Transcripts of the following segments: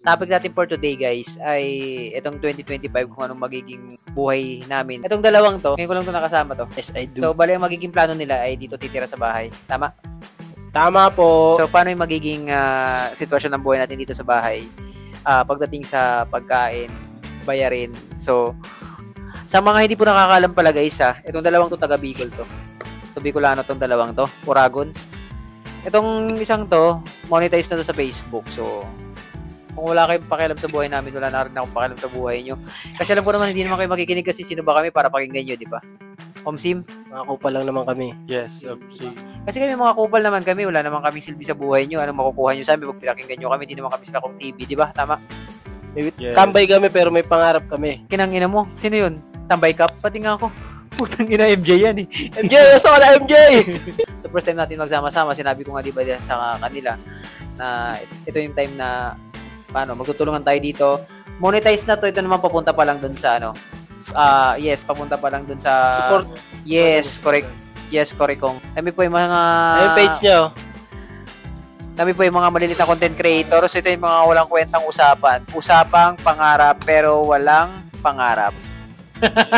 topic natin for today guys ay itong 2025 kung anong magiging buhay namin. Itong dalawang to, ngayon ko lang to nakasama to. Yes, I do. So, bali ang magiging plano nila ay dito titira sa bahay. Tama? Tama po. So, paano yung magiging sitwasyon ng buhay natin dito sa bahay? Pagdating sa pagkain, bayarin. So, sa mga hindi po nakakaalam pala guys itong dalawang to taga Bicol to. So, Bicolano tong dalawang to, Uragon. Itong isang to, monetize na to sa Facebook. So, kung wala kayong pakialam sa buhay namin, wala na rin akong pakialam sa buhay nyo. Kasi alam ko naman, hindi naman kayo makikinig kasi sino ba kami para pakinggan nyo, di ba? Omsim? Mga kupal lang naman kami. Yes, Omsim. Kasi kami mga kupal naman kami, wala naman kaming silbi sa buhay nyo. Anong makukuha nyo sa amin pag pinakinggan nyo kami, hindi naman kami sila kong TV, di ba? Tama? Yes. Tambay kami pero may pangarap kami. Kinang ina mo, sino yun? Tambay Cup? Pati nga ako. Putang ina, MJ yan eh. MJ! Asa wala MJ! So first time natin magsama-sama, sinabi ko nga di ba sa kanila na ito yung time na paano, magtutulungan tayo dito. Monetize na to, ito naman papunta pa lang dun sa yes, papunta pa lang dun sa Support. Yes, correct. Yes, correct kong. Kami po yung mga Yung page nyo. Kami po yung mga maliliit na content creator. So ito yung mga walang kwentang usapan. Usapang pangarap pero walang pangarap.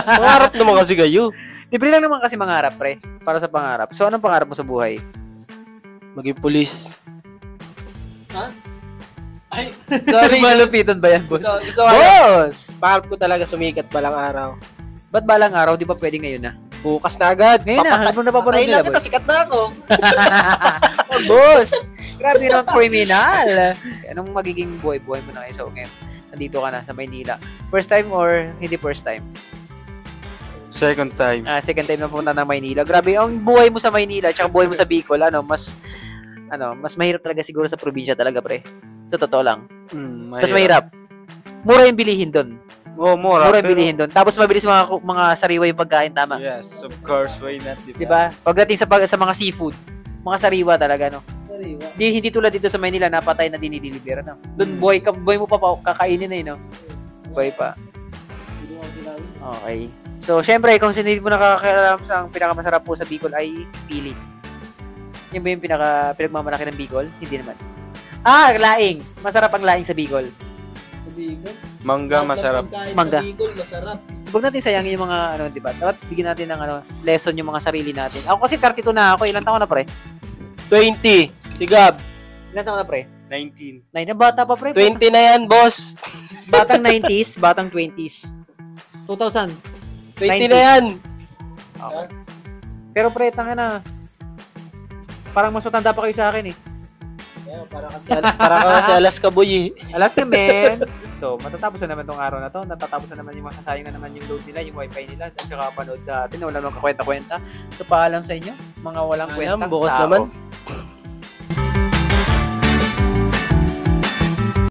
Pangarap naman kasi kayo. Libre lang naman kasi mangarap, pre. Para sa pangarap. So anong pangarap mo sa buhay? Maging pulis. Ha? Ay, Sorry. malupitan ba yan, boss? Gusto Boss! Pangarap ko talaga sumikat balang araw. Ba't balang araw? Di ba pwede ngayon na? Bukas na agad. Ngayon na, habang napapanood Patayin nila, lang kita, boss. sikat na ako. Oh, boss! Grabe naman, criminal! Anong magiging buhay-buhay mo na ngayon? So, ngayon, nandito ka na sa Maynila. First time or hindi first time? Second time. Second time na punta ng Maynila. Grabe, ang buhay mo sa Maynila at buhay mo sa Bicol, mas mahirap talaga siguro sa probinsya talaga, pre. Sa totoo lang. Mas mahirap. Mura yung bilihin doon. Oh, mura. Mura yung bilihin doon. Tapos mabilis mga sariwa yung pagkain, tama? Yes, of course. Why not, diba? Diba? Pagdating sa mga seafood, mga sariwa talaga, no? Sariwa. Hindi tulad dito sa Maynila, napatay na dinideliver, no? Doon, buhay mo pa kakainin na, no? Buhay pa. Okay. So, syempre, kung sino mo nakakaalam sa ang pinakamasarap po sa Bicol ay pili. Yan ba yung pinagmamalaki ng Bicol? Hindi naman. Laing. Masarap ang laing sa Bicol. Sa Bicol? Mangga, masarap. Mangga. Sa Bicol, masarap. Huwag natin sayangin yung mga, di ba? Dapat bigyan natin ng, lesson yung mga sarili natin. Ako kasi 32 na ako. Ilan taon na, pre? 20. Sigab. Ilan taon na, pre? 19. 9 na bata pa, pre. 20 na yan, boss. Batang 90s, batang 20s. 2000. 20 na yan. Okay. Pero pre, tanga na. Parang mas matanda pa kayo sa akin eh. Yeah, para kasi Alaska boy eh. Alaska, man. So, matatapos na naman tong araw na to. Natatapos na naman yung masasayang na naman yung load nila, yung wifi nila. Dahil sa kapanood natin na wala nang kakwenta-kwenta. So, paalam sa inyo, mga walang kwenta. Bukas tao. naman.